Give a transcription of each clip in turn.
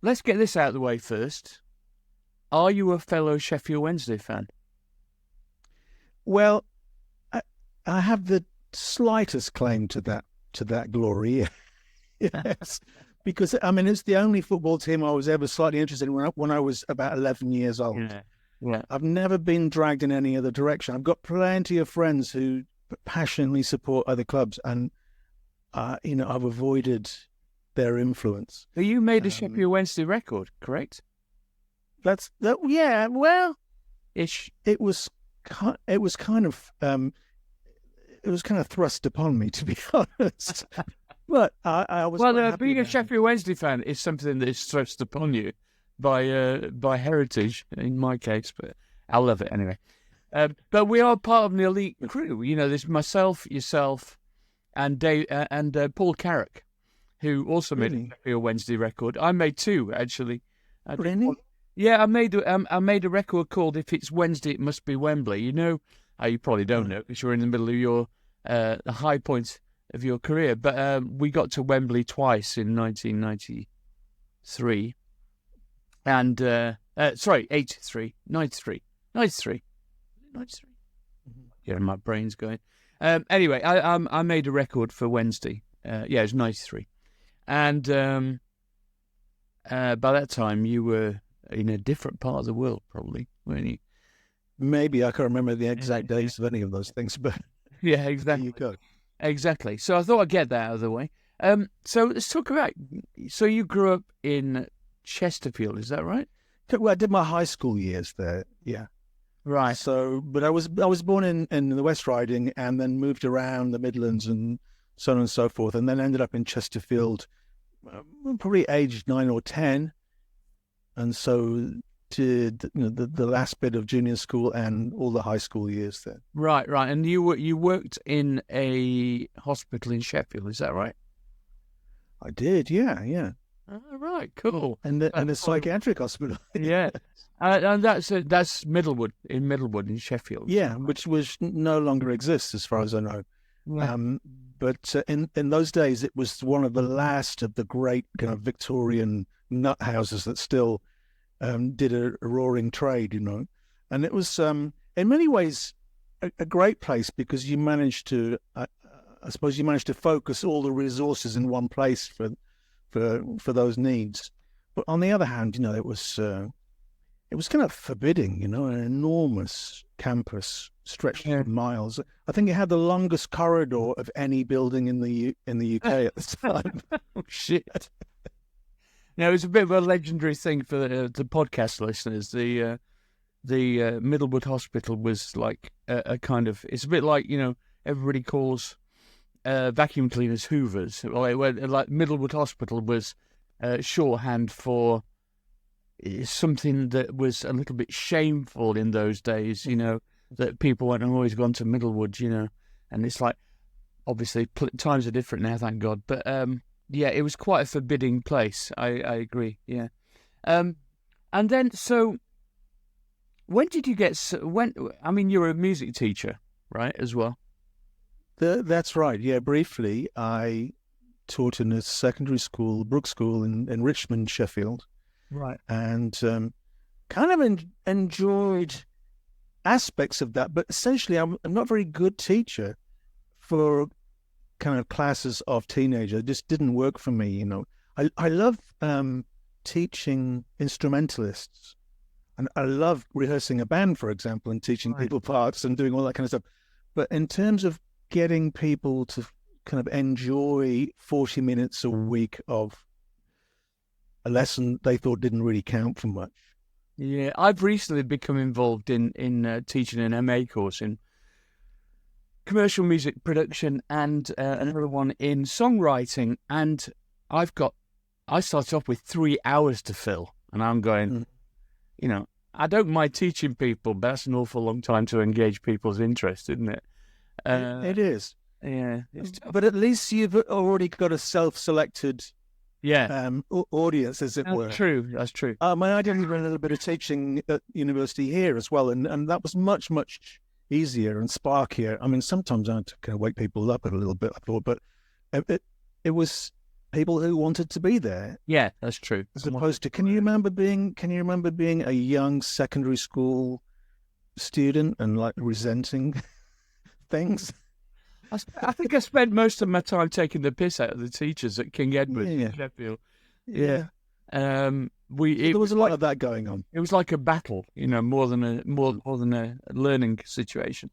let's get this out of the way first. Are you a fellow Sheffield Wednesday fan? Well, I have the slightest claim to that glory. Yes, because I mean it's the only football team I was ever slightly interested in when I was about 11 years old. Yeah. I've never been dragged in any other direction. I've got plenty of friends who passionately support other clubs, and I've avoided their influence. But you made a Sheffield Wednesday record, correct? Yeah. Well, Ish. it was kind of thrust upon me, to be honest. But I was being a Sheffield Wednesday fan is something that is thrust upon you by heritage, in my case. But I love it anyway. But we are part of an elite crew. You know, there's myself, yourself, and Dave and Paul Carrick, who also made a Sheffield Wednesday record. I made two actually. Really? Yeah, I made a record called "If It's Wednesday, It Must Be Wembley." You know, you probably don't know because you're in the middle of your the high point of your career. But we got to Wembley twice in 1993, and 83, 93. Yeah, my brain's going. Anyway, I made a record for Wednesday. It was 93, and by that time you were in a different part of the world, probably, weren't you? Maybe I can't remember the exact dates of any of those things, but yeah, exactly. There you go. Exactly. So I thought I'd get that out of the way. So let's talk about. So you grew up in Chesterfield, is that right? Well, I did my high school years there. Yeah. Right. So, but I was born in the West Riding and then moved around the Midlands and so on and so forth, and then ended up in Chesterfield, probably aged 9 or 10, and so did the last bit of junior school and all the high school years there. Right. And you worked in a hospital in Sheffield, is that right? I did. Yeah. Oh, right. Cool. And a psychiatric hospital. Yeah. And that's Middlewood in Sheffield. Yeah, which no longer exists as far as I know. Yeah. But in those days, it was one of the last of the great kind of Victorian nut houses that still did a roaring trade, and it was in many ways a great place because you managed to, I suppose, focus all the resources in one place for those needs. But on the other hand, it was kind of forbidding, an enormous campus stretched for miles. I think it had the longest corridor of any building in the UK at the time. Oh, shit. Now, it was a bit of a legendary thing for the podcast listeners. The Middlewood Hospital was like a kind of... It's a bit like, everybody calls vacuum cleaners Hoovers. Like Middlewood Hospital was shorthand for something that was a little bit shameful in those days, that people went and always gone to Middlewood, and it's like, obviously, times are different now, thank God. But, yeah, it was quite a forbidding place. I agree, yeah. And then, so, when did you get... you're a music teacher, right, as well? That's right, yeah, briefly. I taught in a secondary school, Brook School in Richmond, Sheffield. Right. And kind of enjoyed aspects of that, but essentially I'm not a very good teacher for kind of classes of teenagers. It just didn't work for me, I love teaching instrumentalists, and I love rehearsing a band, for example, and teaching people parts and doing all that kind of stuff. But in terms of getting people to kind of enjoy 40 minutes a week of a lesson they thought didn't really count for much. Yeah, I've recently become involved in teaching an MA course in commercial music production and another one in songwriting, and I started off with 3 hours to fill, and I'm going, I don't mind teaching people, but that's an awful long time to engage people's interest, isn't it? It is. Yeah. But at least you've already got a self-selected audience, as it were. That's true. I did a little bit of teaching at university here as well, and that was much, much easier and sparkier. I mean, sometimes I had to kind of wake people up a little bit, I thought, but it was people who wanted to be there. Yeah, that's true. As opposed to, can you remember being a young secondary school student and like resenting things? I think I spent most of my time taking the piss out of the teachers at King Edward's in Sheffield. Yeah. There was a lot of that going on. It was like a battle, more than a learning situation.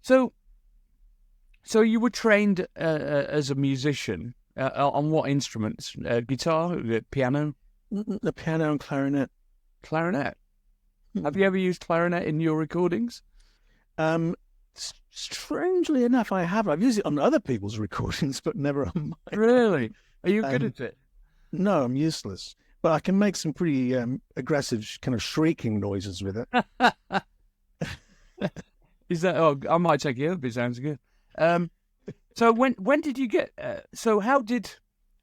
So you were trained as a musician on what instruments? Guitar, piano? The piano and clarinet. Clarinet. Have you ever used clarinet in your recordings? Strangely enough, I have. I've used it on other people's recordings, but never on mine. Really? Are you good at it? No, I'm useless. But I can make some pretty aggressive kind of shrieking noises with it. Is that? Oh, I might take it up. It sounds good. So when did you get? So how did?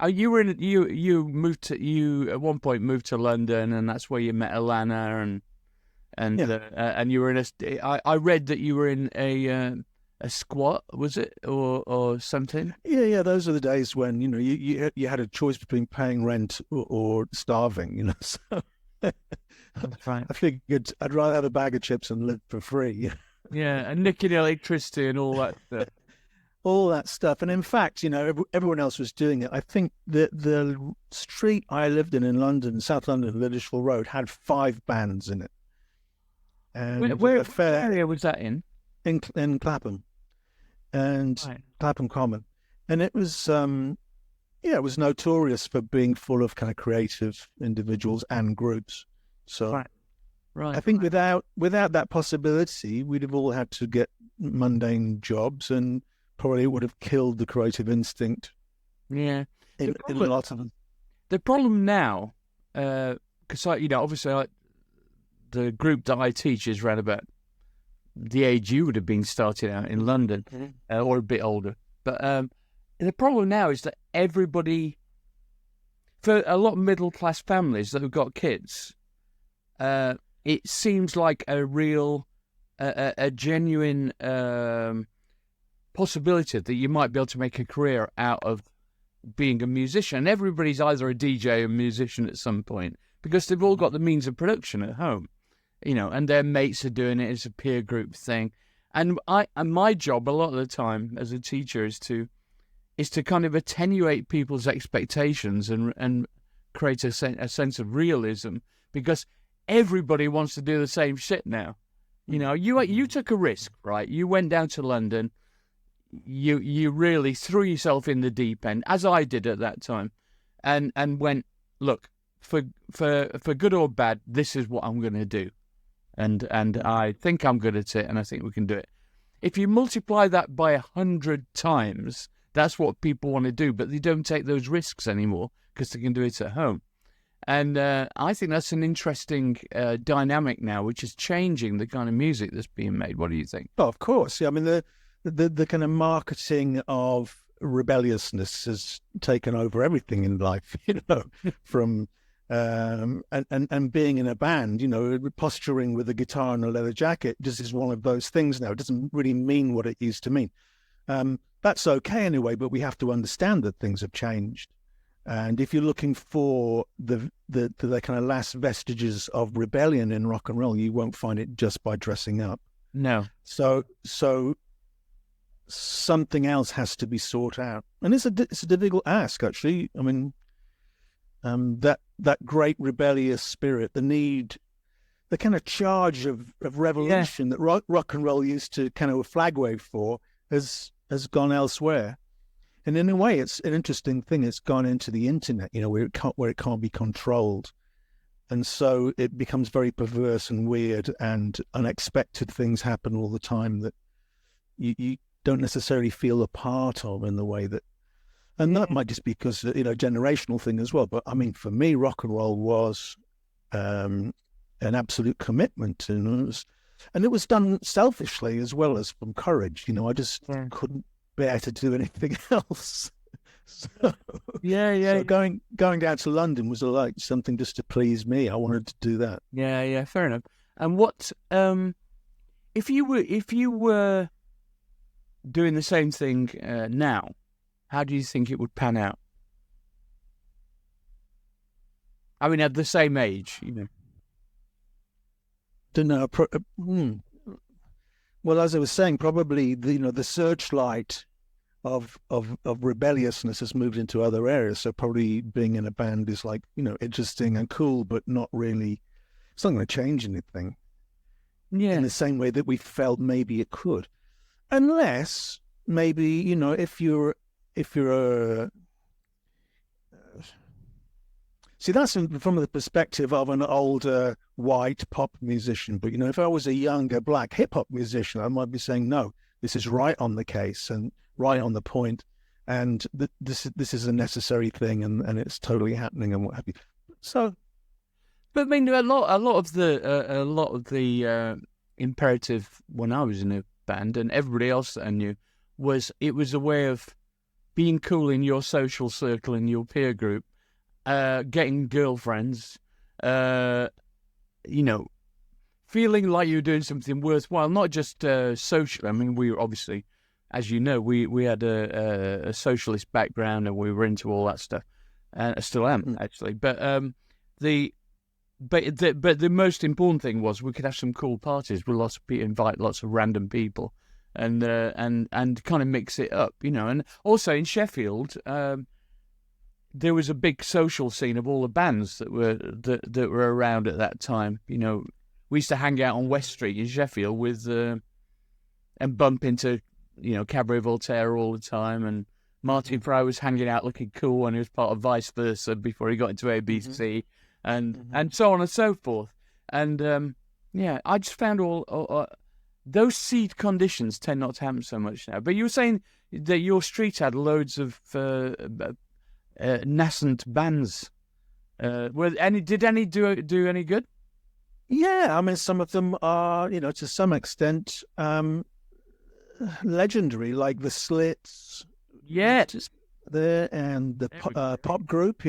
You were in? You at one point moved to London, and that's where you met Alana, and you were in a. I read that you were in a squat, was it, or something? Yeah. Those are the days when you had a choice between paying rent or starving. So that's right. I figured I'd rather have a bag of chips and live for free. Yeah, and nicking electricity and all that stuff. All that stuff. And in fact, everyone else was doing it. I think that the street I lived in London, South London, Liddishville Road, had 5 bands in it. And where area was that in? In Clapham. And right. Clapham Common. And it was, it was notorious for being full of kind of creative individuals and groups. So right. I think without that possibility, we'd have all had to get mundane jobs, and probably would have killed the creative instinct. Yeah, in a lot of them. The problem now, because obviously, the group that I teach is around about the age you would have been starting out in London, or a bit older. But the problem now is that everybody, for a lot of middle class families that have got kids, it seems like a real, a genuine possibility that you might be able to make a career out of being a musician. And everybody's either a DJ or musician at some point, because they've all got the means of production at home, and their mates are doing it as a peer group thing. And my job a lot of the time as a teacher is to kind of attenuate people's expectations and create a sense of realism, because everybody wants to do the same shit now. You took a risk, right? You went down to London. You really threw yourself in the deep end, as I did at that time, and went, look, for good or bad, this is what I'm going to do, and I think I'm good at it, and I think we can do it. If you multiply that by 100 times, that's what people want to do, but they don't take those risks anymore because they can do it at home. And I think that's an interesting dynamic now, which is changing the kind of music that's being made. What do you think? Oh, of course. Yeah, I mean, the kind of marketing of rebelliousness has taken over everything in life, from and being in a band, posturing with a guitar and a leather jacket just is one of those things now. It doesn't really mean what it used to mean. That's okay anyway, but we have to understand that things have changed. And if you're looking for the kind of last vestiges of rebellion in rock and roll, you won't find it just by dressing up. No. So something else has to be sought out, and it's a difficult ask, actually. I mean, that great rebellious spirit, the kind of charge of revolution that rock and roll used to kind of a flag wave for has gone elsewhere. And in a way, it's an interesting thing. It's gone into the internet, where it can't be controlled, and so it becomes very perverse and weird, and unexpected things happen all the time that you don't necessarily feel a part of in the way that. And that might just be because generational thing as well. But I mean, for me, rock and roll was an absolute commitment, and it was done selfishly as well as from courage. I just couldn't bear to do anything else. So going down to London was like something just to please me. I wanted to do that. Yeah, fair enough. And what if you were doing the same thing now? how do you think it would pan out? I mean, at the same age, you know. Don't know. Well, as I was saying, probably the searchlight of rebelliousness has moved into other areas. So probably being in a band is like, interesting and cool, but not really. It's not going to change anything. Yeah. In the same way that we felt maybe it could, unless maybe if you're a see, that's from the perspective of an older white pop musician. But if I was a younger black hip hop musician, I might be saying, no, this is right on the case and right on the point, and this is a necessary thing, and it's totally happening and what have you. So, but I mean, a lot of the imperative when I was in a band, and everybody else that I knew, was it was a way of being cool in your social circle, in your peer group, getting girlfriends, feeling like you were doing something worthwhile, not just social. I mean, we were obviously, as you know, we had a socialist background, and we were into all that stuff, and I still am actually. But the most important thing was we could have some cool parties with lots of people, invite lots of random people, and kind of mix it up, And also in Sheffield, there was a big social scene of all the bands that were around at that time. We used to hang out on West Street in Sheffield with and bump into Cabaret Voltaire all the time, and Martin Fry was hanging out looking cool when he was part of Vice Versa before he got into ABC, and so on and so forth. And I just found all those seed conditions tend not to happen so much now. But you were saying that your street had loads of nascent bands. Did any do any good? Yeah, I mean, some of them are, to some extent, legendary, like the Slits. Yeah, there, and the pop group.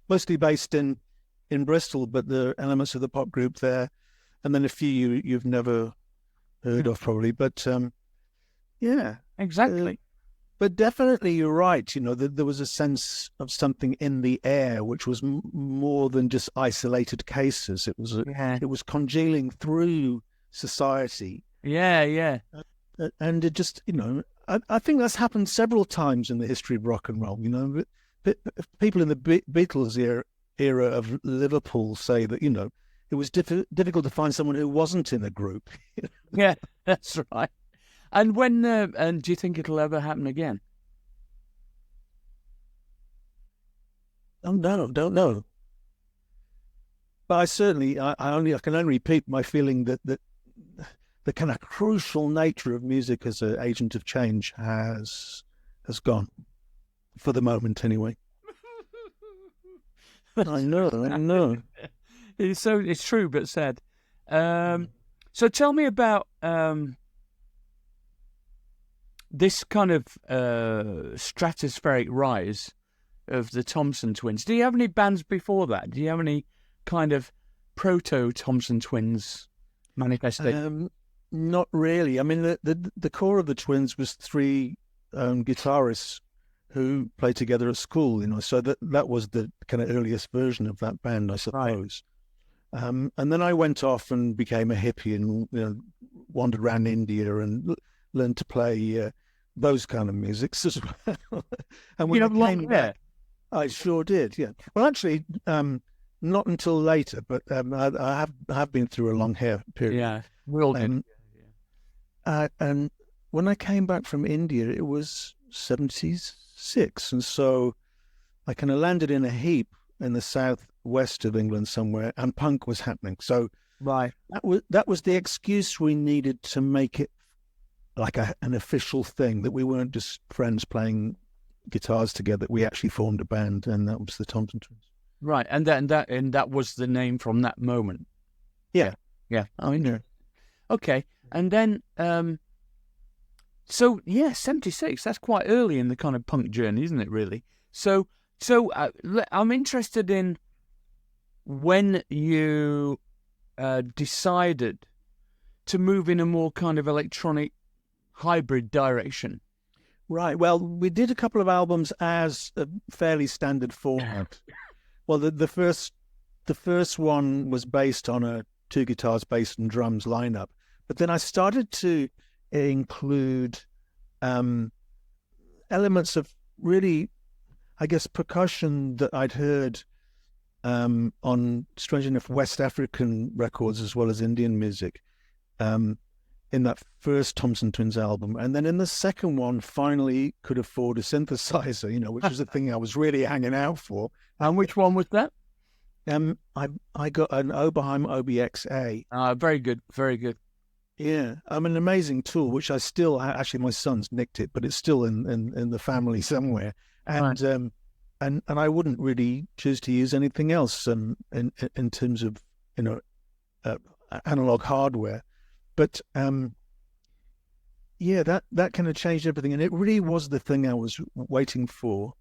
Mostly based in Bristol, but the elements of the pop group there, and then a few you've never heard of probably. But yeah, exactly. But definitely, you're right. There was a sense of something in the air, which was more than just isolated cases. It was congealing through society. Yeah. And it just, I think that's happened several times in the history of rock and roll. People in the Beatles era of Liverpool say that it was difficult to find someone who wasn't in a group. Yeah, that's right. And when and do you think it'll ever happen again? Oh no, don't know. But I can only repeat my feeling that the kind of crucial nature of music as an agent of change has gone, for the moment anyway. I know. It's true but sad. So tell me about this kind of stratospheric rise of the Thompson Twins. Do you have any bands before that? Do you have any kind of proto Thompson Twins manifestation? Not really. I mean, the core of the Twins was three guitarists who played together at school. So that was the kind of earliest version of that band, I suppose. Right. And then I went off and became a hippie and wandered around India and learned to play those kind of musics as well. And when I came back, I sure did. Yeah. Well, actually, not until later, but I have been through a long hair period. Yeah, we all did. And when I came back from India, it was 76, and so I kind of landed in a heap in the southwest of England somewhere, and punk was happening. So right, that was the excuse we needed to make it like an official thing, that we weren't just friends playing guitars together. We actually formed a band, and that was the Thompson Twins. Right, and that was the name from that moment. Yeah. Oh, interesting. Okay, and then 76. That's quite early in the kind of punk journey, isn't it? Really. So I'm interested in when you decided to move in a more kind of electronic hybrid direction. Right. Well, we did a couple of albums as a fairly standard format. Well, the first one was based on a 2 guitars, bass and drums lineup, but then I started to include elements of really, I guess, percussion that I'd heard on, strange enough, West African records as well as Indian music in that first Thompson Twins album. And then in the second one, finally could afford a synthesizer, which was the thing I was really hanging out for. And which one was that? I got an Oberheim OBX-A. Very good, very good. Yeah, an amazing tool, which I still actually, my son's nicked it, but it's still in the family somewhere. And Right. And I wouldn't really choose to use anything else in terms of analog hardware. But yeah, that kind of changed everything, and it really was the thing I was waiting for.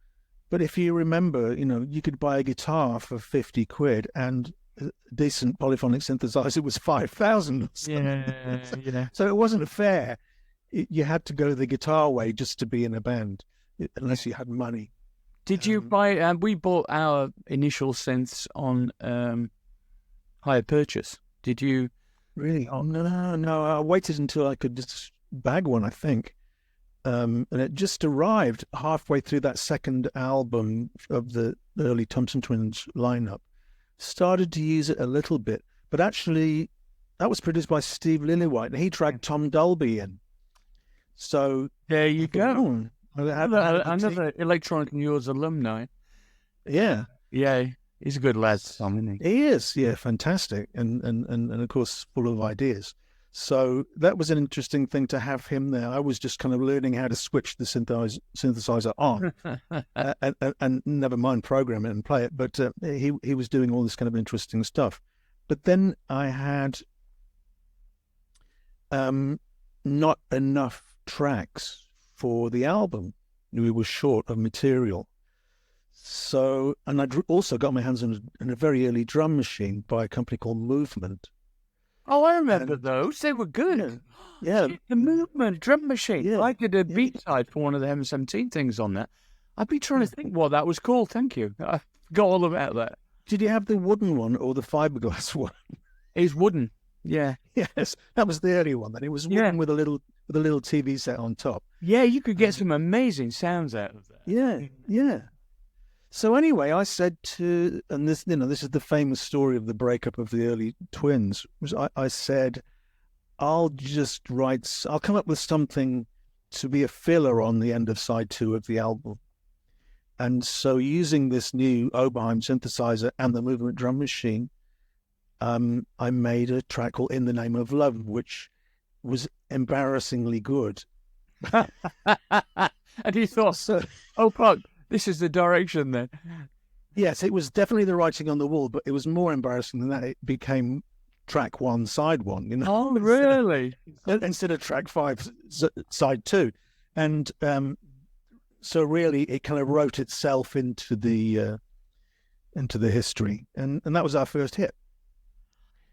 But if you remember, you could buy a guitar for 50 quid, and a decent polyphonic synthesizer was 5,000. Yeah. So it wasn't fair. You had to go the guitar way just to be in a band, unless you had money. Did you buy? We bought our initial synths on hire purchase. Did you? Really? Oh, no. I waited until I could just bag one, I think. And it just arrived halfway through that second album of the early Thompson Twins lineup. Started to use it a little bit, but actually that was produced by Steve Lillywhite, and he dragged Tom Dolby in. So There you go. Another Electronically Yours alumni. Yeah. Yeah, he's a good lad, Tom, isn't he? He is, yeah, fantastic, and of course full of ideas. So that was an interesting thing to have him there. I was just kind of learning how to switch the synthesizer on, and never mind program it and play it. But he was doing all this kind of interesting stuff. But then I had not enough tracks for the album. We were short of material. So, and I'd also got my hands on a very early drum machine by a company called Movement. Oh, I remember those. They were good. Yeah. The Movement drum machine. Yeah. I did a beat side for one of the M17 things on that. I've been trying to think what that was called. Thank you. I forgot all about that. Did you have the wooden one or the fiberglass one? It's wooden. Yeah. Yes, that was the early one. Then it was wooden with a little TV set on top. Yeah, you could get some amazing sounds out of that. Yeah. So anyway, I said to, and this is the famous story of the breakup of the early Twins. I said, I'll come up with something to be a filler on the end of side 2 of the album. And so using this new Oberheim synthesizer and the Movement drum machine, I made a track called In the Name of Love, which was embarrassingly good. And you thought, oh, fuck, this is the direction then. Yes, it was definitely the writing on the wall, but it was more embarrassing than that. It became track 1, side 1, Oh, really? Instead of track 5, side 2. And so really it kind of wrote itself into the history. And that was our first hit.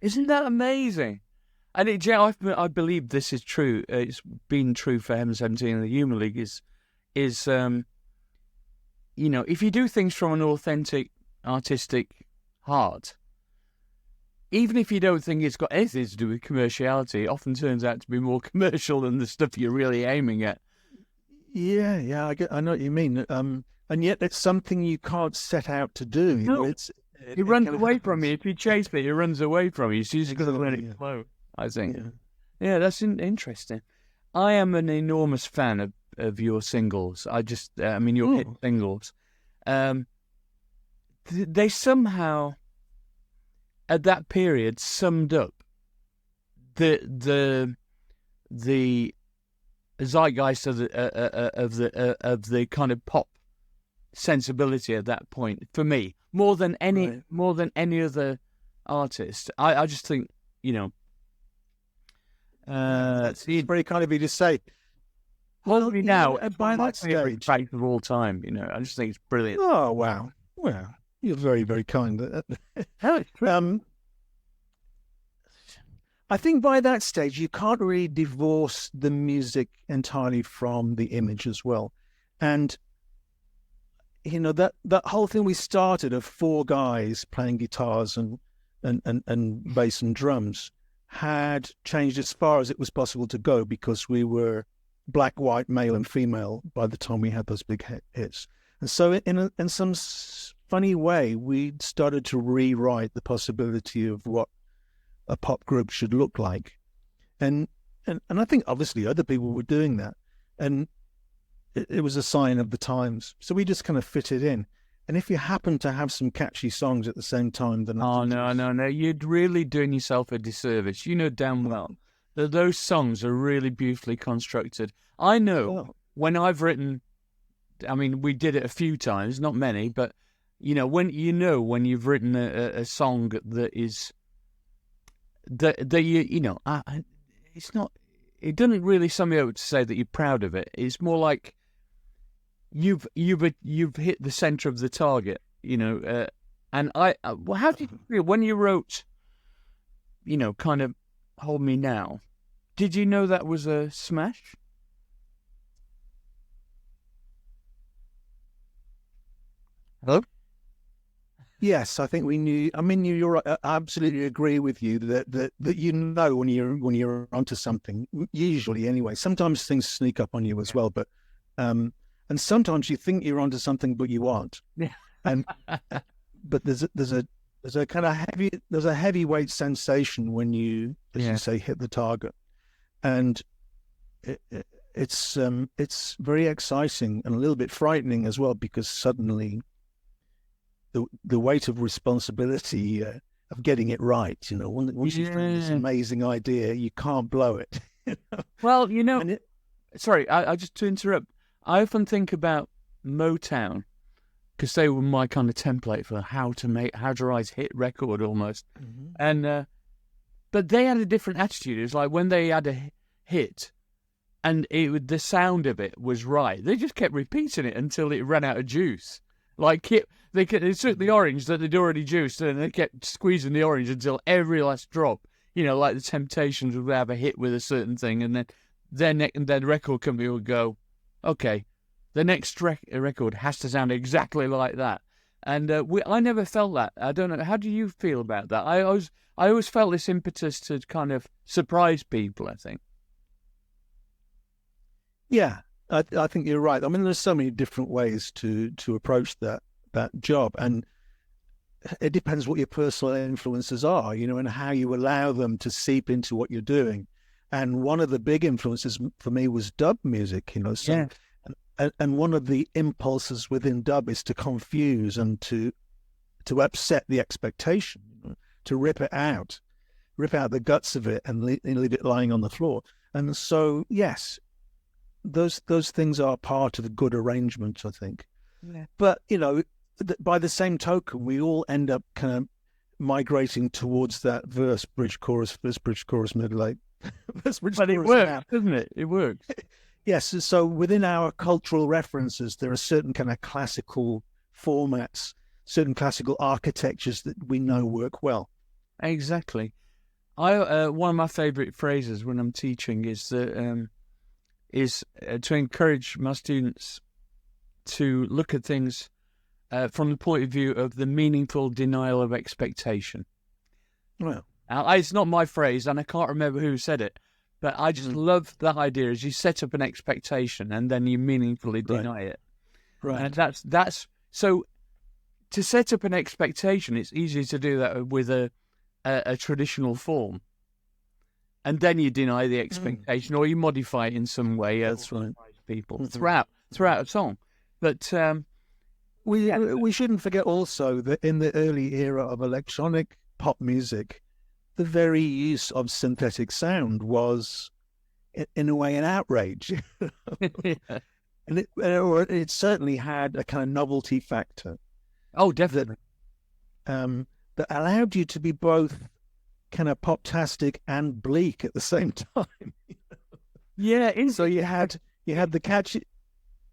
Isn't that amazing? And I believe this is true. It's been true for M17 and the Human League is if you do things from an authentic artistic heart, even if you don't think it's got anything to do with commerciality, it often turns out to be more commercial than the stuff you're really aiming at. Yeah, I know what you mean. And yet it's something you can't set out to do. No. It runs away from you. If you chase it, it runs away from you. So you just got to let it flow, I think. Yeah, that's interesting. I am an enormous fan of your singles. Your hit singles. They somehow, at that period, summed up the zeitgeist of the kind of pop sensibility at that point for me, more than any other artist. I just think that's very kind of you to say. Probably now, by that stage, track of all time. I just think it's brilliant. Oh wow! Well, you're very, very kind. I think by that stage, you can't really divorce the music entirely from the image as well. And, you know, that whole thing we started of 4 guys playing guitars and bass and drums had changed as far as it was possible to go, because we were black, white, male and female by the time we had those big hits. And so in some funny way, we started to rewrite the possibility of what a pop group should look like. And I think obviously other people were doing that. And it was a sign of the times. So we just kind of fit it in. And if you happen to have some catchy songs at the same time, then... Oh, no. You're really doing yourself a disservice. You know damn well that those songs are really beautifully constructed. I know when I've written... I mean, we did it a few times, not many, but, you know, when you've written a song that is... That you know, it's not... It doesn't really sum you up to say that you're proud of it. It's more like... You've hit the center of the target, you know, and well, how did you feel when you wrote, you know, kind of Hold Me Now? Did you know that was a smash? Hello? Yes, I think we knew. I mean, you're right. I absolutely agree with you that you know when you're onto something. Usually, anyway. Sometimes things sneak up on you as well, but and sometimes you think you're onto something, but you aren't. Yeah. But there's a kind of heavyweight sensation when you, as you say, hit the target, and it's very exciting and a little bit frightening as well, because suddenly the weight of responsibility of getting it right, you know, once you've got this amazing idea, you can't blow it. Well, you know, sorry, I just to interrupt. I often think about Motown, because they were my kind of template for how to write hit record almost. Mm-hmm. And but they had a different attitude. It was like when they had a hit, and the sound of it was right, they just kept repeating it until it ran out of juice. Like they took the orange that they'd already juiced, and they kept squeezing the orange until every last drop. You know, like the Temptations would have a hit with a certain thing, and then the record company would go, okay, the next record has to sound exactly like that. And I never felt that. I don't know. How do you feel about that? I always felt this impetus to kind of surprise people, I think. Yeah, I think you're right. I mean, there's so many different ways to approach that job. And it depends what your personal influences are, you know, and how you allow them to seep into what you're doing. And one of the big influences for me was dub music, you know. So, yeah. And one of the impulses within dub is to confuse and to upset the expectation, you know, to rip out the guts of it and leave it lying on the floor. And so, yes, those things are part of a good arrangement, I think. Yeah. But, you know, by the same token, we all end up kind of migrating towards that verse, bridge, chorus, middle eight. But it works, doesn't it? It works. Yes. So within our cultural references, there are certain kind of classical formats, certain classical architectures that we know work well. Exactly. One of my favourite phrases when I'm teaching is that to encourage my students to look at things from the point of view of the meaningful denial of expectation. Well. It's not my phrase, and I can't remember who said it, but I just love that idea. As you set up an expectation and then you meaningfully deny it. Right. And that's so. To set up an expectation, it's easy to do that with a traditional form, and then you deny the expectation, or you modify it in some way. That's right. People throughout a song, but we shouldn't forget also that in the early era of electronic pop music, the very use of synthetic sound was, in a way, an outrage. Yeah. And it certainly had a kind of novelty factor. Oh, definitely. That allowed you to be both kind of pop-tastic and bleak at the same time. Yeah. So you had the catchy...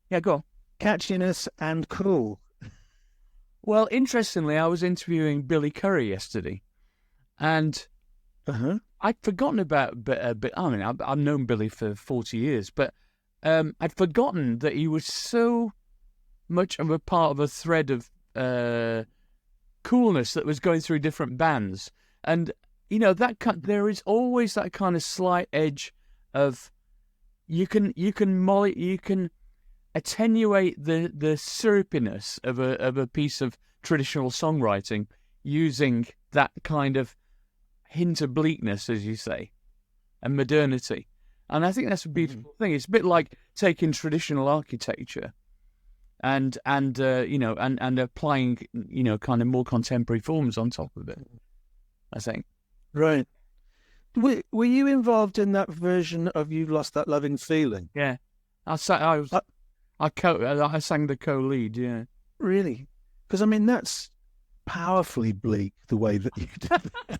Yeah, go on. Catchiness and cool. Well, interestingly, I was interviewing Billy Currie yesterday. And I'd forgotten about a bit. I mean, I've known Billy for 40 years, but I'd forgotten that he was so much of a part of a thread of coolness that was going through different bands. And, you know, there is always that kind of slight edge of you can attenuate the syrupiness of a piece of traditional songwriting using that kind of hint of bleakness, as you say, and modernity. And I think that's a beautiful thing. It's a bit like taking traditional architecture and applying, you know, kind of more contemporary forms on top of it, I think. Right. Were you involved in that version of "You've Lost That Loving Feeling"? Yeah. I sang the co-lead, yeah. Really? Because, I mean, that's powerfully bleak, the way that you did that.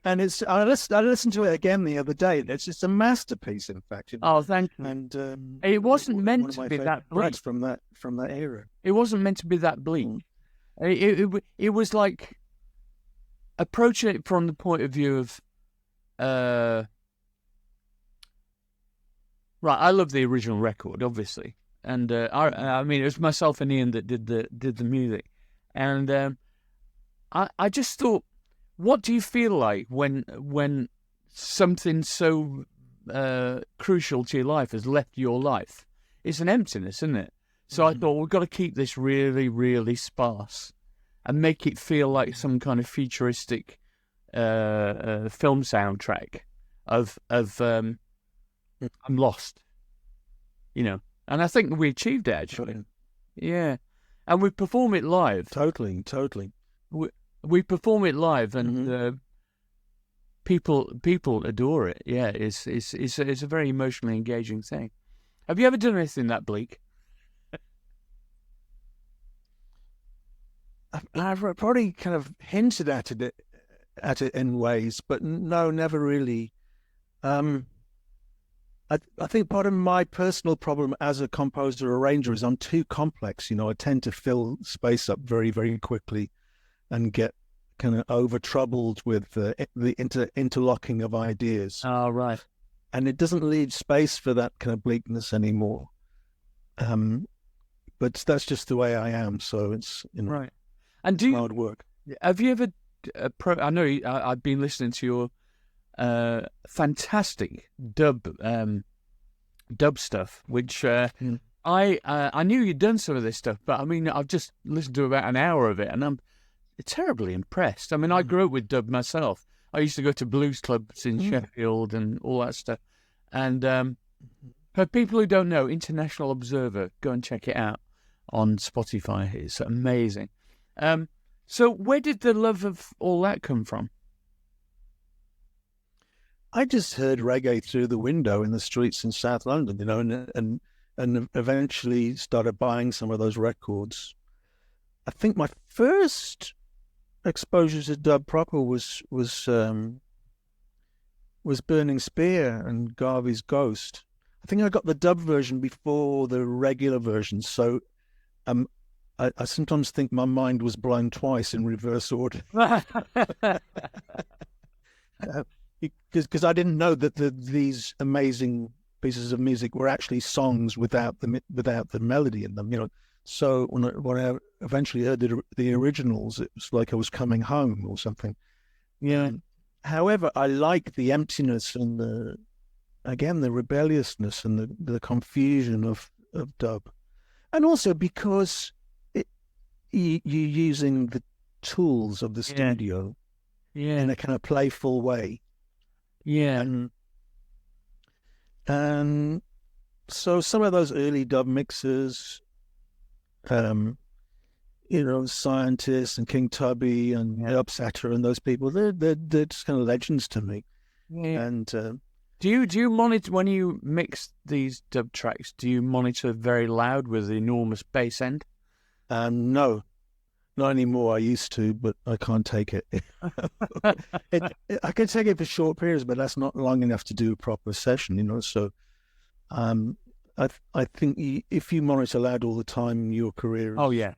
And I listened to it again the other day. It's a masterpiece, in fact. You know? Oh, thank you. And it wasn't meant to be that bleak from that era. It wasn't meant to be that bleak. It was like approaching it from the point of view of right. I love the original record, obviously, and I mean it was myself and Ian that did the music, and I just thought, what do you feel like when something so crucial to your life has left your life? It's an emptiness, isn't it? So I thought, we've got to keep this really, really sparse and make it feel like some kind of futuristic film soundtrack of I'm lost, you know. And I think we achieved it, actually. Yeah. And we perform it live. Totally. We perform it live, and people adore it. Yeah, it's a very emotionally engaging thing. Have you ever done anything that bleak? I've probably kind of hinted at it in ways, but no, never really. I think part of my personal problem as a composer arranger is I'm too complex. You know, I tend to fill space up very, very quickly and get kind of over troubled with the interlocking of ideas. Oh, right. And it doesn't leave space for that kind of bleakness anymore. But that's just the way I am. So it's, you know, right. And hard work. Have you ever? I know I've been listening to your fantastic dub stuff, which I knew you'd done some of this stuff, but I mean I've just listened to about an hour of it, and I'm terribly impressed. I mean, I grew up with dub myself. I used to go to blues clubs in Sheffield and all that stuff. And for people who don't know, International Observer, go and check it out on Spotify. It's amazing. So where did the love of all that come from? I just heard reggae through the window in the streets in South London, you know, and eventually started buying some of those records. I think my first exposure to dub proper was Burning Spear and Garvey's Ghost. I think I got the dub version before the regular version, so I sometimes think my mind was blown twice in reverse order. Because I didn't know that these amazing pieces of music were actually songs without the melody in them, you know. So when I eventually heard the originals, it was like I was coming home or something. Yeah. However, I like the emptiness and the rebelliousness and the confusion of dub, and also because you're using the tools of the studio in a kind of playful way. Yeah. And so some of those early dub mixers, you know, Scientists and King Tubby and Upsetter and those people, they're just kind of legends to me. Yeah. And do you monitor when you mix these dub tracks? Do you monitor very loud with the enormous bass end? No, not anymore. I used to, but I can't take it. I can take it for short periods, but that's not long enough to do a proper session, you know. So, I think if you monitor loud all the time, your career is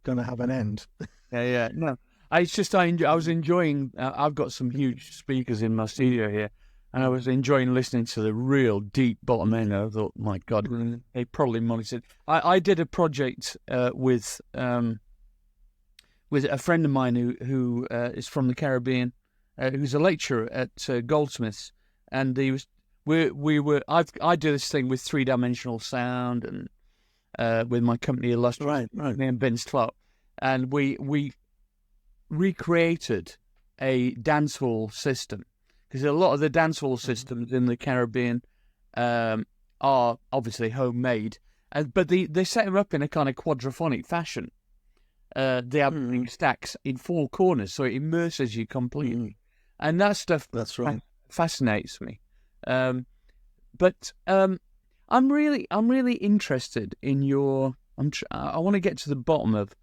going to have an end. Yeah. No, It's just I was enjoying. I've got some huge speakers in my studio here, and I was enjoying listening to the real deep bottom end. I thought, my God, they probably monitored. I did a project with a friend of mine who is from the Caribbean, who's a lecturer at Goldsmiths, and I do this thing with 3-dimensional sound and with my company Illustrious, right, me and Vince Clark, and we recreated a dancehall system, because a lot of the dancehall systems in the Caribbean are obviously homemade, but they set them up in a kind of quadraphonic fashion. They have stacks in 4 corners, so it immerses you completely, and that stuff fascinates me. But I'm really interested in your. I want to get to the bottom of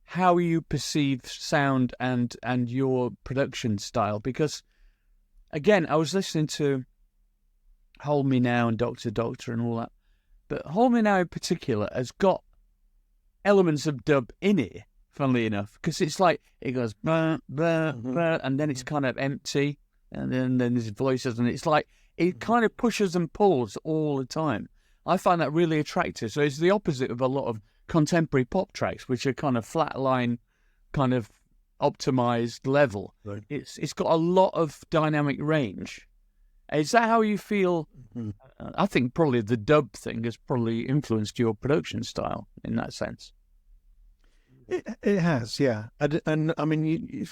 how you perceive sound and your production style, because again, I was listening to Hold Me Now and Doctor Doctor and all that, but Hold Me Now in particular has got elements of dub in it, funnily enough, because it's like it goes blah, blah, blah, and then it's kind of empty, and then there's voices, and it's like it kind of pushes and pulls all the time. I find that really attractive. So it's the opposite of a lot of contemporary pop tracks, which are kind of flatline, kind of optimized level. Right. It's got a lot of dynamic range. Is that how you feel? I think probably the dub thing has probably influenced your production style in that sense. It has, yeah. And I mean,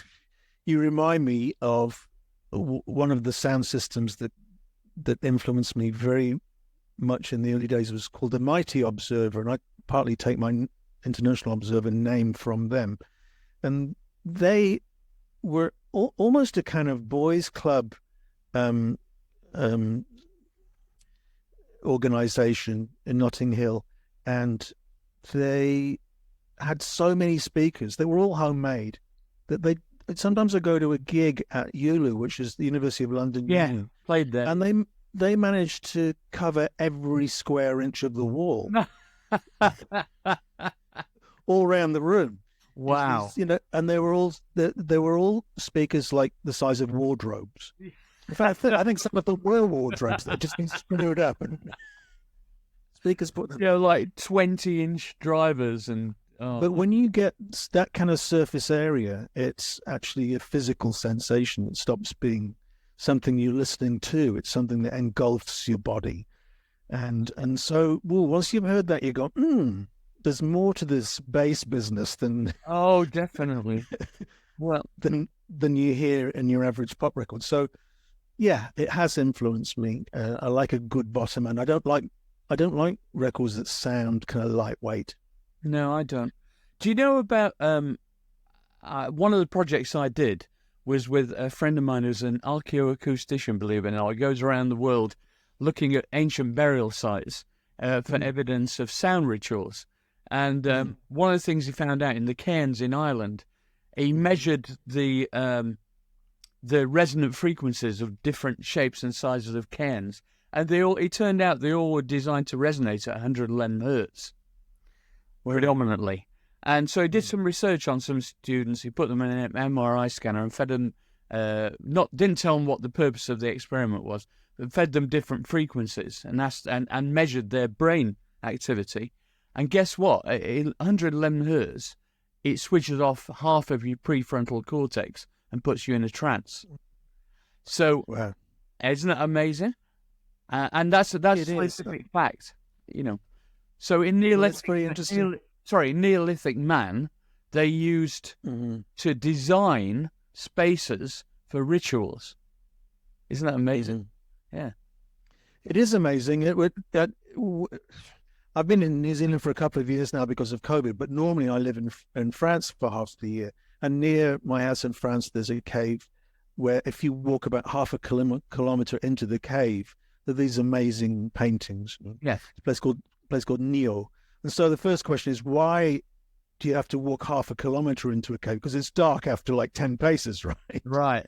you remind me of one of the sound systems that influenced me very much in the early days. Was called the Mighty Observer, and I partly take my International Observer name from them. And they were almost a kind of boys' club organization in Notting Hill, and they had so many speakers. They were all homemade. That sometimes I go to a gig at ULU, which is the University of London. Yeah, played there, and they managed to cover every square inch of the wall, all around the room. Wow! And they were all speakers like the size of wardrobes. In fact, I think some of them were wardrobes that just been screwed up, and speakers put them. Like 20-inch drivers and. Oh. But when you get that kind of surface area, it's actually a physical sensation. It stops being something you're listening to. It's something that engulfs your body. And so, once you've heard that, you go, there's more to this bass business than... Oh, definitely. Well, than you hear in your average pop record. So, yeah, it has influenced me. I like a good bottom, and I don't like records that sound kind of lightweight. No, I don't. Do you know about one of the projects I did was with a friend of mine who's an archaeoacoustician, believe it or not. He goes around the world looking at ancient burial sites for evidence of sound rituals. And one of the things he found out in the cairns in Ireland, he measured the resonant frequencies of different shapes and sizes of cairns. And it turned out they all were designed to resonate at 111 hertz. Predominantly. And so he did some research on some students. He put them in an MRI scanner and fed them, didn't tell them what the purpose of the experiment was, but fed them different frequencies and asked and measured their brain activity. And guess what? At 111 hertz, it switches off half of your prefrontal cortex and puts you in a trance. So, wow. Isn't it amazing? And that's a scientific fact, So in Neolithic man, they used to design spaces for rituals. Isn't that amazing? Yeah, it is amazing. I've been in New Zealand for a couple of years now because of COVID, but normally I live in France for half the year. And near my house in France, there's a cave where if you walk about half a kilometer into the cave, there are these amazing paintings. Yeah, it's a place called Neo. And so the first question is, why do you have to walk half a kilometer into a cave? Because it's dark after like 10 paces, right? Right.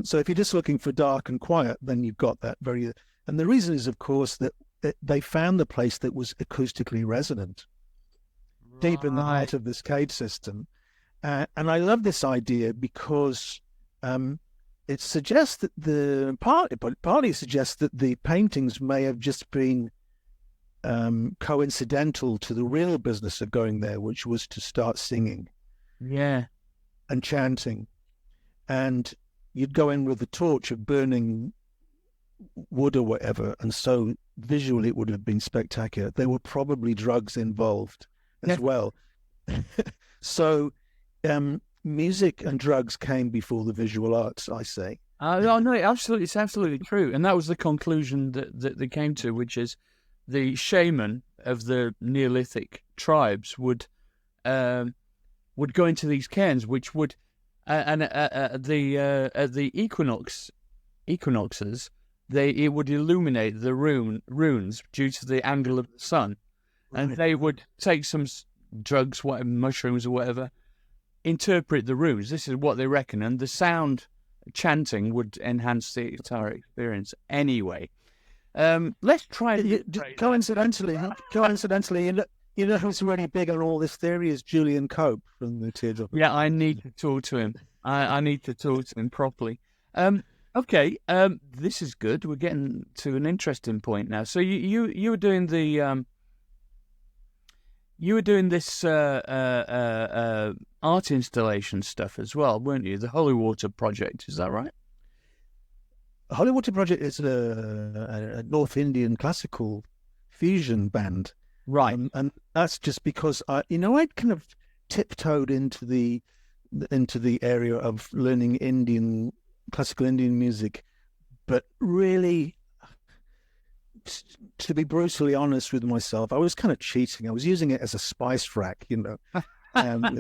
So if you're just looking for dark and quiet, then you've got that very... And the reason is, of course, that they found the place that was acoustically resonant, deep in the heart of this cave system. And I love this idea because it suggests that partly suggests that the paintings may have just been coincidental to the real business of going there, which was to start singing, and chanting, and you'd go in with a torch of burning wood or whatever, and so visually it would have been spectacular. There were probably drugs involved as well. So music and drugs came before the visual arts, I say. No, it's absolutely true. And that was the conclusion that they came to, which is the shaman of the Neolithic tribes would go into these cairns, which would, the equinoxes, it would illuminate the runes due to the angle of the sun. Right. And they would take some drugs, whatever, mushrooms or whatever, interpret the runes. This is what they reckon, and the sound chanting would enhance the entire experience anyway. Let's try it. Coincidentally, you know who's really big on all this theory is Julian Cope from the Teardrop. Yeah, I need to talk to him. I need to talk to him properly. Okay, this is good. We're getting to an interesting point now. So you were doing the you were doing this art installation stuff as well, weren't you? The Holy Water Project, is that right? The Holy Water Project is a North Indian classical fusion band, right? And that's just because I'd kind of tiptoed into the area of learning classical Indian music, but really, to be brutally honest with myself, I was kind of cheating. I was using it as a spice rack, with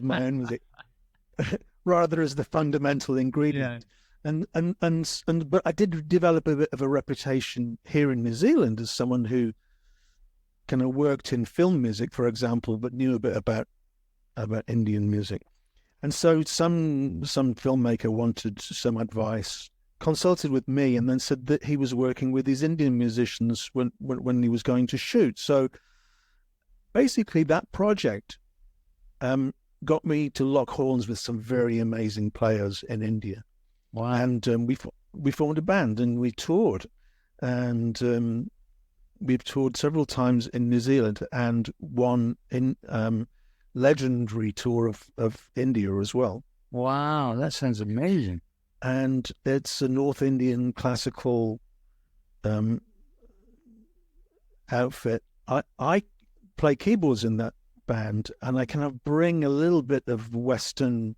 my own music, rather as the fundamental ingredient. Yeah. But I did develop a bit of a reputation here in New Zealand as someone who kind of worked in film music, for example, but knew a bit about Indian music. And so some filmmaker wanted some advice, consulted with me, and then said that he was working with these Indian musicians when he was going to shoot. So basically that project got me to lock horns with some very amazing players in India. Wow. And we formed a band and we toured. And we've toured several times in New Zealand and one in legendary tour of India as well. Wow, that sounds amazing. And it's a North Indian classical outfit. I play keyboards in that band, and I kind of bring a little bit of Western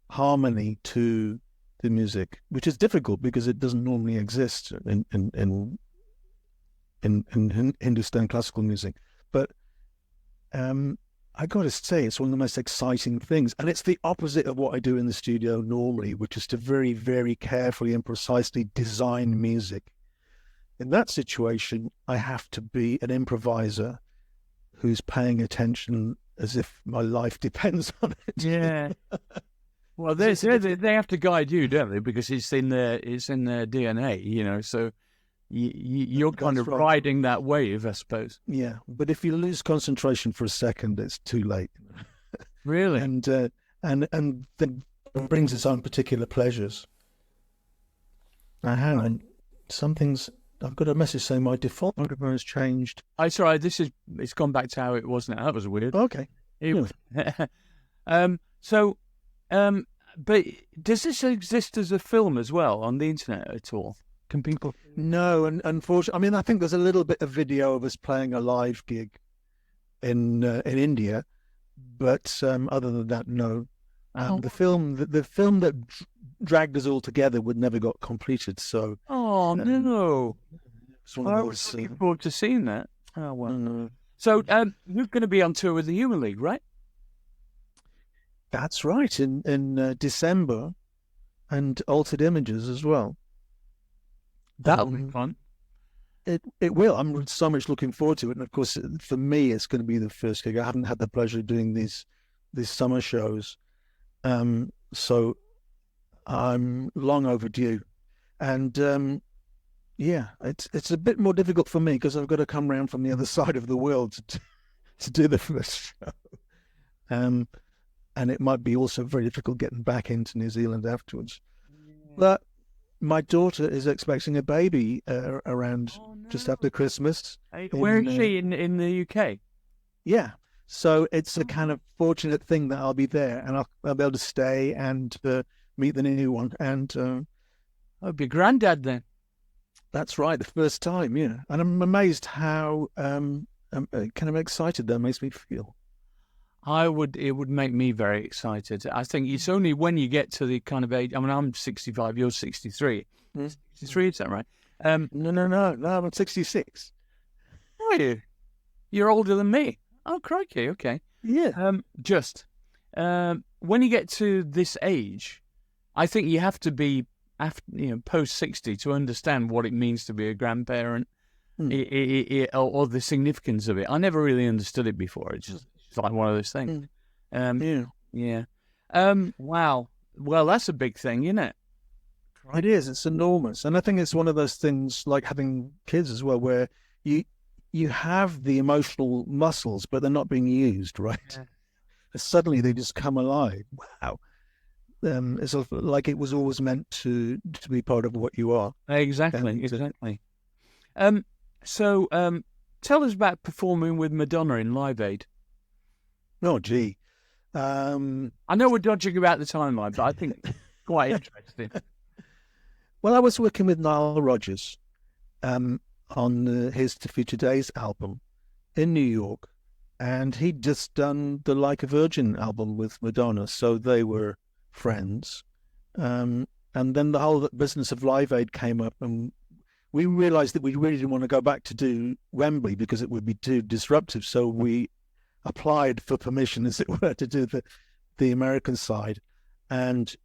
harmony to the music, which is difficult because it doesn't normally exist in Hindustan classical music. But I got to say, it's one of the most exciting things. And it's the opposite of what I do in the studio normally, which is to very, very carefully and precisely design music. In that situation, I have to be an improviser who's paying attention as if my life depends on it. Yeah. Well, they have to guide you, don't they? Because it's in their DNA, so you're kind of riding that wave, I suppose. Yeah, but if you lose concentration for a second, it's too late. Really? And then it brings its own particular pleasures. Now, hang on. I've got a message saying my default microphone has changed. Sorry, it's gone back to how it was now. That was weird. Okay. But does this exist as a film as well on the internet at all? Can people? No, and unfortunately, I think there's a little bit of video of us playing a live gig in India, but other than that, no. The film that dragged us all together would never got completed. So. Oh no! I was looking forward to seeing that. Oh well. So you're going to be on tour with the Human League, right? That's right. In December, and Altered Images as well. That'll be fun. It will. I'm so much looking forward to it. And of course, for me, it's going to be the first gig. I haven't had the pleasure of doing these summer shows. So I'm long overdue. And it's a bit more difficult for me because I've got to come round from the other side of the world to do the first show. and it might be also very difficult getting back into New Zealand afterwards. But my daughter is expecting a baby around just after Christmas. Where is she in the UK? Yeah. So it's a kind of fortunate thing that I'll be there, and I'll be able to stay and meet the new one. And I'll be granddad then. That's right, the first time, yeah. And I'm amazed how kind of excited that makes me feel. It would make me very excited. I think it's only when you get to the kind of age. I mean, I'm 65. You're 63. 63, is that right? No. I'm 66. Are you? You're older than me. Oh, crikey. Okay. Yeah. When you get to this age, I think you have to be post 60 to understand what it means to be a grandparent, or the significance of it. I never really understood it before. It's just like one of those things. Yeah. Wow. Well, that's a big thing, isn't it? It is. It's enormous. And I think it's one of those things like having kids as well, where you have the emotional muscles, but they're not being used, right? Yeah. Suddenly they just come alive. Wow. It's like it was always meant to be part of what you are. Exactly. So tell us about performing with Madonna in Live Aid. Oh, gee. I know we're dodging about the timeline, but I think it's quite interesting. Well, I was working with Nile Rodgers on his To Future Days album in New York, and he'd just done the Like a Virgin album with Madonna, so they were friends. And then the whole business of Live Aid came up, and we realised that we really didn't want to go back to do Wembley because it would be too disruptive, so we applied for permission, as it were, to do the American side. And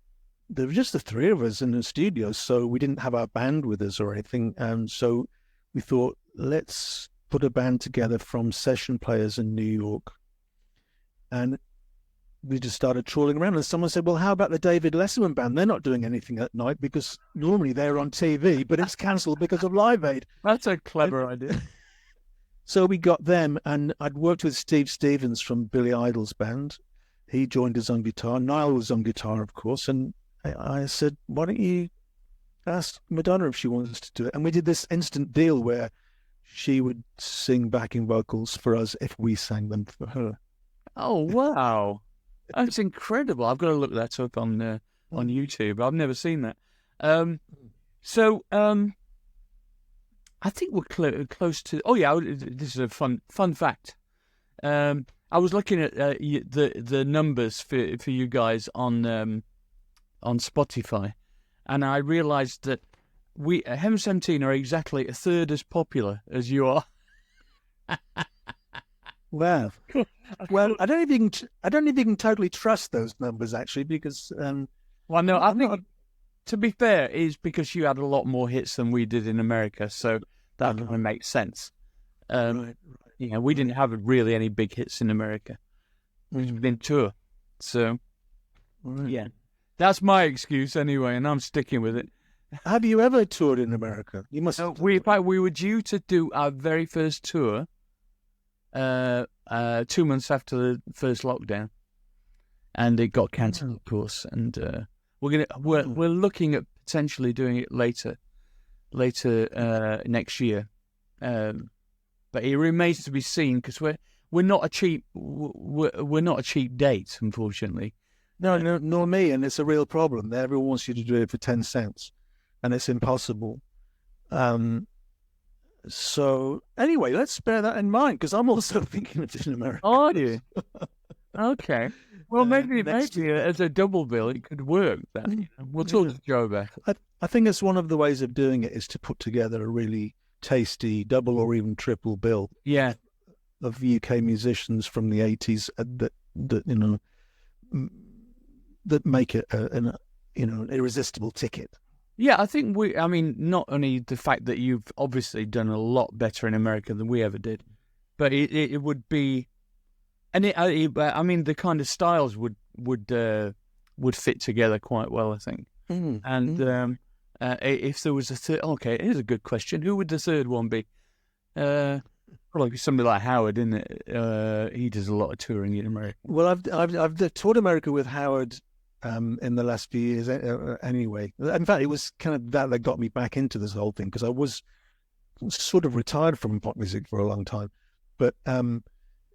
there were just the three of us in the studio, so we didn't have our band with us or anything. And so we thought, let's put a band together from session players in New York. And we just started trawling around, and someone said, well, how about the David Lesserman band? They're not doing anything at night because normally they're on TV, but it's cancelled because of Live Aid. That's a clever idea. So we got them, and I'd worked with Steve Stevens from Billy Idol's band. He joined us on guitar. Niall was on guitar, of course, and I said, why don't you ask Madonna if she wants to do it? And we did this instant deal where she would sing backing vocals for us if we sang them for her. Oh, wow. That's incredible. I've got to look that up on YouTube. I've never seen that. I think we're close to... Oh, yeah, this is a fun fact. I was looking at the numbers for you guys on Spotify, and I realised that Hem 17 are exactly a third as popular as you are. Wow. Well, I don't even can totally trust those numbers, actually, because well, no, I think to be fair, is because you had a lot more hits than we did in America, so that kind of makes sense. Right. You know, we didn't have really any big hits in America. We've been tour, so yeah, that's my excuse anyway, and I'm sticking with it. Have you ever toured in America? You must. We were due to do our very first tour 2 months after the first lockdown, and it got cancelled, of course. And we're looking at potentially doing it later next year, but it remains to be seen because we're not a cheap date, unfortunately. No, nor me, and it's a real problem. Everyone wants you to do it for 10 cents, and it's impossible. So anyway, let's bear that in mind, because I'm also thinking of it in America. Are you? Okay. Well, maybe as a double bill, it could work. Then we'll talk to Joe about it. I think it's one of the ways of doing it is to put together a really tasty double or even triple bill. Yeah. Of UK musicians from the 80s that make it an irresistible ticket. Yeah, I think not only the fact that you've obviously done a lot better in America than we ever did, but it would be, and the kind of styles would fit together quite well, I think. Mm-hmm. And if there was a third, okay, here's a good question: who would the third one be? Probably somebody like Howard, isn't it? He does a lot of touring in America. Well, I've toured America with Howard in the last few years anyway. In fact, it was kind of that got me back into this whole thing, because I was sort of retired from pop music for a long time. But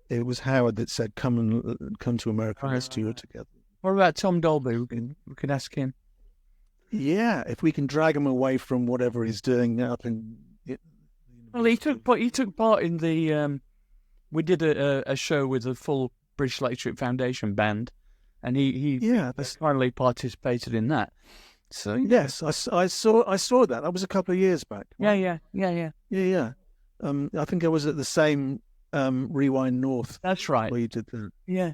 it was Howard that said, come to America, let's tour together. What about Tom Dolby? We can ask him. Yeah, if we can drag him away from whatever he's doing up in... Well, he took part in the... we did a show with the full British Electric Foundation band, and he finally participated in that. So yes, I saw that. That was a couple of years back. Yeah. I think I was at the same Rewind North. That's right. Where you did that. Yeah.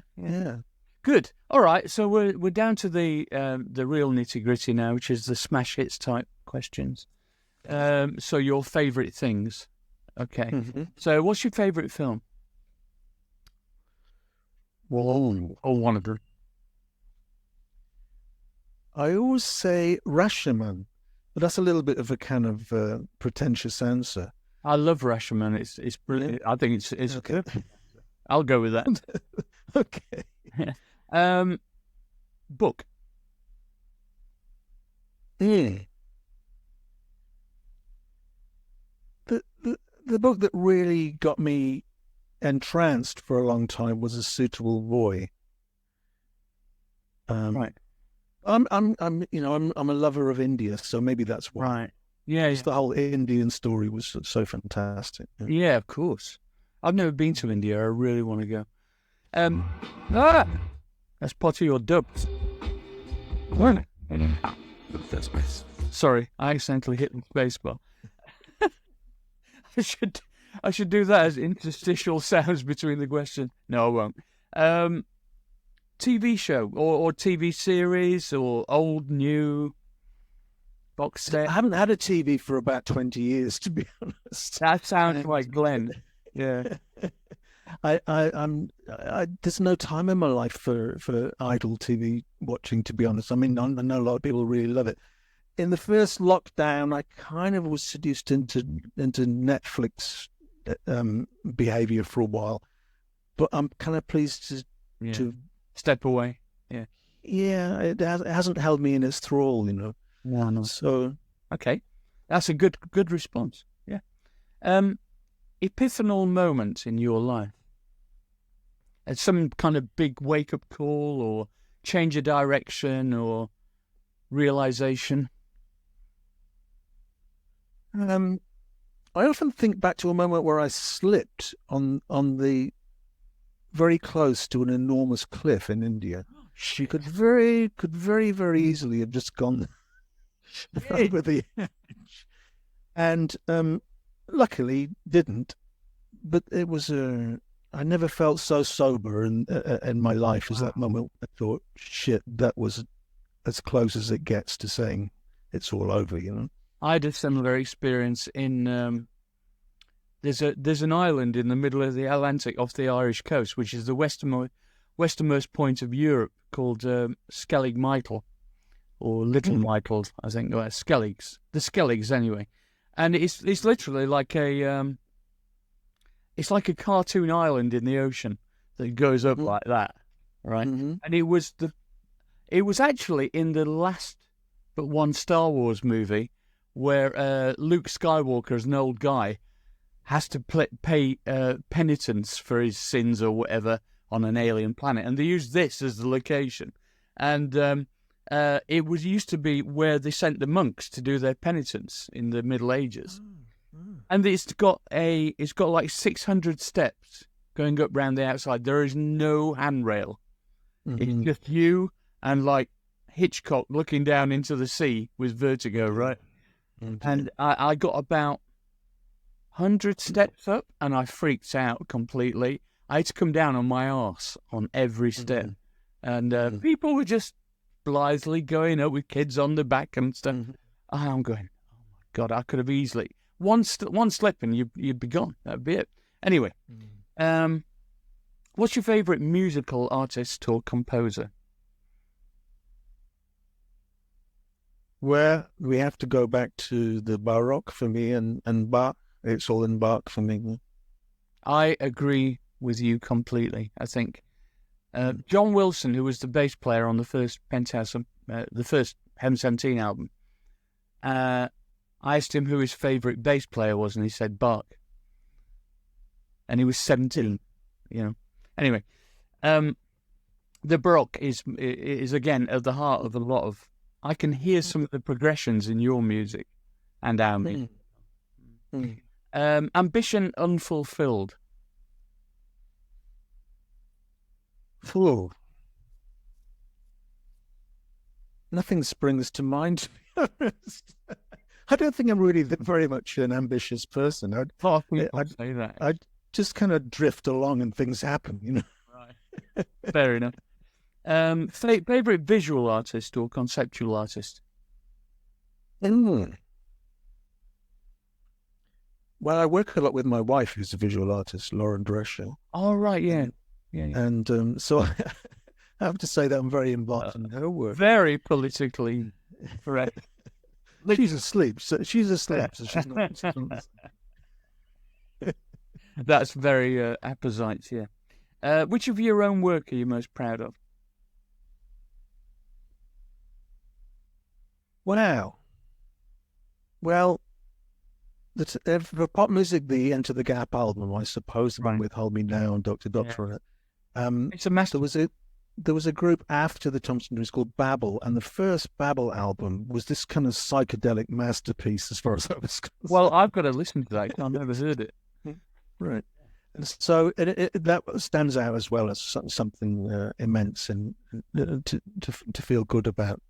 Good. All right. So we're down to the real nitty gritty now, which is the smash hits type questions. So your favourite things. Okay. Mm-hmm. So what's your favourite film? Well, one of them. I always say Rashomon, but that's a little bit of a kind of pretentious answer. I love Rashomon. It's brilliant. I think it's okay. Good. I'll go with that. Okay. Book. The book that really got me entranced for a long time was A Suitable Boy. Right. I'm a lover of India, so maybe that's why. Right. Yeah. The whole Indian story was so fantastic. Yeah, of course. I've never been to India. I really want to go. That's potty or dubs. Sorry, I accidentally hit the spacebar. I should do that as interstitial sounds between the questions. No, I won't. TV show or TV series or old, new, box set. I haven't had a TV for about 20 years, to be honest. That sounds like Glenn. Yeah. I'm there's no time in my life for idle TV watching, to be honest. I mean, I know a lot of people really love it. In the first lockdown, I kind of was seduced into Netflix behavior for a while, but I'm kind of pleased to step away. Yeah, it hasn't held me in its thrall, you know. No. So okay, that's a good response. Yeah. Epiphanal moment in your life. It's some kind of big wake up call or change of direction or realization. I often think back to a moment where I slipped on the very close to an enormous cliff in India. She could very easily have just gone over the edge, and luckily didn't. But it was I never felt so sober in my life as that moment. I thought, shit, that was as close as it gets to saying it's all over, you know. I had a similar experience in there's an island in the middle of the Atlantic off the Irish coast, which is the westernmost point of Europe, called Skellig Michael, or Little Michael, I think. Skelligs, the Skelligs anyway, and it's literally like a it's like a cartoon island in the ocean that goes up like that, right? Mm-hmm. And it was actually in the last but one Star Wars movie where Luke Skywalker, as an old guy, has to pay penitence for his sins or whatever on an alien planet, and they use this as the location. And it used to be where they sent the monks to do their penitence in the Middle Ages. And it's got like 600 steps going up round the outside. There is no handrail. It's just you and like Hitchcock looking down into the sea with vertigo, right? And I got about 100 steps up and I freaked out completely. I had to come down on my arse on every step. And people were just blithely going up with kids on the back and stuff. I'm going, oh my God, I could have easily... One slip and you'd be gone. That'd be it. Anyway, what's your favourite musical artist or composer? Well, we have to go back to the Baroque for me and Bach. It's all in Bach for me. I agree with you completely. I think John Wilson, who was the bass player on the first Penthouse, the first Hem 17 album, I asked him who his favourite bass player was, and he said Bach. And he was 17, you know. Anyway, the Baroque is again at the heart of a lot of. I can hear some of the progressions in your music and our music. Ambition unfulfilled. Ooh. Nothing springs to mind, to be honest. I don't think I'm really very much an ambitious person. I'd say that. I'd just kind of drift along and things happen, you know. Right. Fair enough. Favorite visual artist or conceptual artist? Well, I work a lot with my wife, who's a visual artist, Lauren Drescher. Oh, right, yeah. And so I have to say that I'm very involved in her work. Very politically correct. She's asleep. So she's asleep. So she's not. That's very apposite, yeah. Which of your own work are you most proud of? Wow. Well, for pop music, the Enter the Gap album, I suppose, the one with Hold Me Now and Dr. Doctor on it. It's a masterpiece. There was a group after the Thompson Twins called Babel, and the first Babel album was this kind of psychedelic masterpiece, as far as I was concerned. Well, I've got to listen to that. I've never heard it. Right. And so that stands out as well as something immense and to feel good about.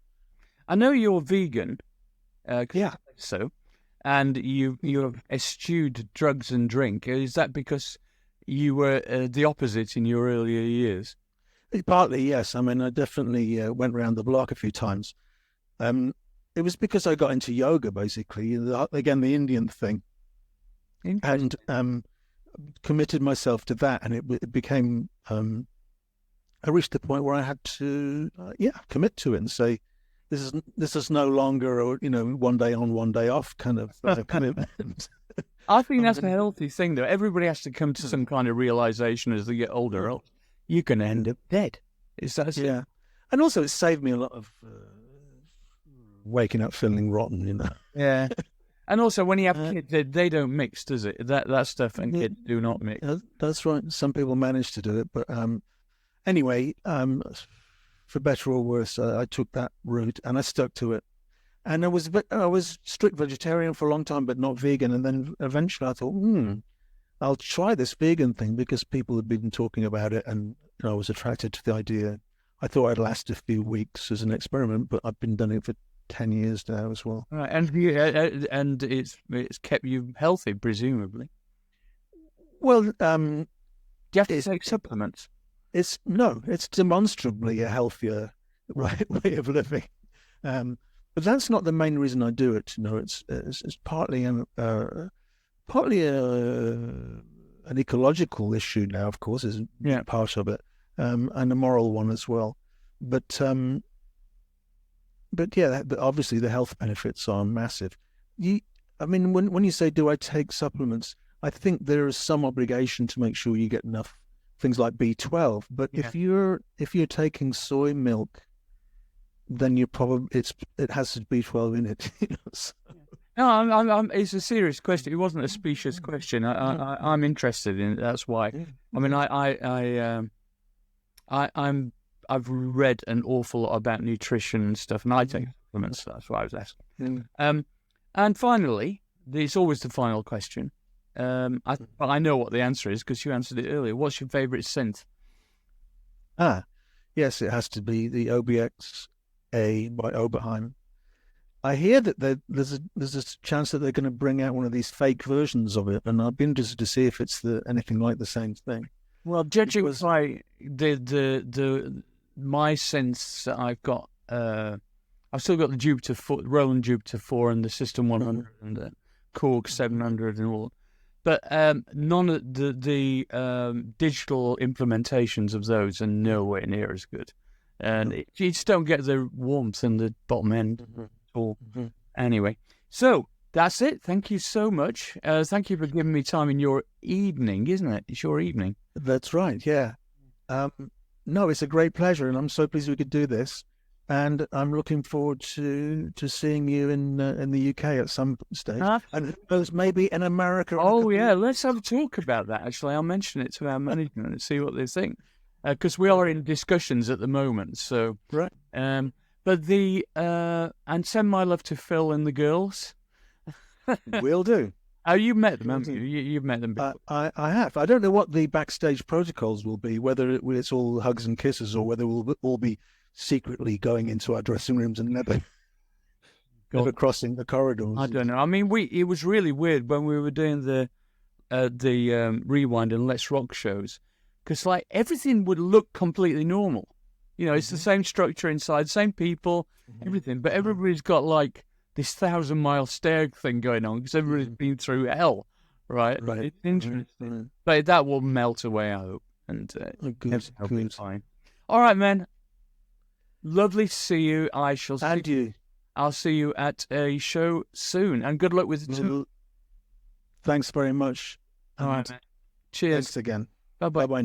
I know you're vegan. Yeah. So, and you have eschewed drugs and drink. Is that because you were the opposite in your earlier years? Partly, yes. I mean, I definitely went around the block a few times. It was because I got into yoga, basically. Again, the Indian thing. And committed myself to that, and it became. I reached the point where I had to, commit to it and say, this is no longer a one day on, one day off kind of commitment. I think that's a healthy thing, though. Everybody has to come to some kind of realization as they get older. You can end up dead. Yeah, and also it saved me a lot of waking up feeling rotten, you know. Yeah. And also, when you have kids, they don't mix, does it? That stuff and kids do not mix. That's right. Some people manage to do it, but anyway, for better or worse, I took that route and I stuck to it. And I was strict vegetarian for a long time, but not vegan. And then eventually, I thought, I'll try this vegan thing because people had been talking about it, and I was attracted to the idea. I thought I'd last a few weeks as an experiment, but I've been doing it for 10 years now as well. Right, and it's kept you healthy, presumably. Well, do you have to take supplements? It's demonstrably a healthier way of living, but that's not the main reason I do it. It's partly an ecological issue now, of course, is part of it, and a moral one as well. But obviously the health benefits are massive. When you say, do I take supplements? I think there is some obligation to make sure you get enough things like B12. But if you're taking soy milk, then it has B12 in it. So. No, it's a serious question. It wasn't a specious question. I'm interested in it. That's why. I mean, I've read an awful lot about nutrition and stuff, and I take supplements. So that's why I was asking. And finally, it's always the final question. But I know what the answer is because you answered it earlier. What's your favourite synth? Yes, it has to be the OBX-A by Oberheim. I hear that there's a chance that they're going to bring out one of these fake versions of it, and I'd be interested to see if it's anything like the same thing. Well, judging by my synths that I've got, I've still got the Roland Jupiter 4 and the System 100 and the Korg 700 and all. But none of the digital implementations of those are nowhere near as good. And you just don't get the warmth in the bottom end at all. Anyway, so That's it. Thank you so much. Thank you for giving me time in your evening, isn't it? It's your evening. That's right. Yeah. No, it's a great pleasure, and I'm so pleased we could do this. And I'm looking forward to seeing you in the UK at some stage, and who knows, maybe in America. Oh yeah, let's have a talk about that. Actually, I'll mention it to our management and see what they think, because we are in discussions at the moment. So Right. But and send my love to Phil and the girls. Will do. Oh, you met them, haven't you? You've met them before. I have. I don't know what the backstage protocols will be, whether it's all hugs and kisses or whether we'll all be secretly going into our dressing rooms and never crossing the corridors. I don't know. I mean, it was really weird when we were doing the Rewind and Let's Rock shows, because like everything would look completely normal. You know, it's the same structure inside, same people, everything, but everybody's got like this 1,000-mile stare thing going on because everybody's been through hell, right? Right. It's interesting. Right. But that will melt away, I hope, and Good. everything will be fine. All right, man. Lovely to see you. I shall see And you. I'll see you at a show soon, and good luck with the tour. Thanks very much. All right, man. Cheers. Thanks again. Bye-bye. Bye-bye now.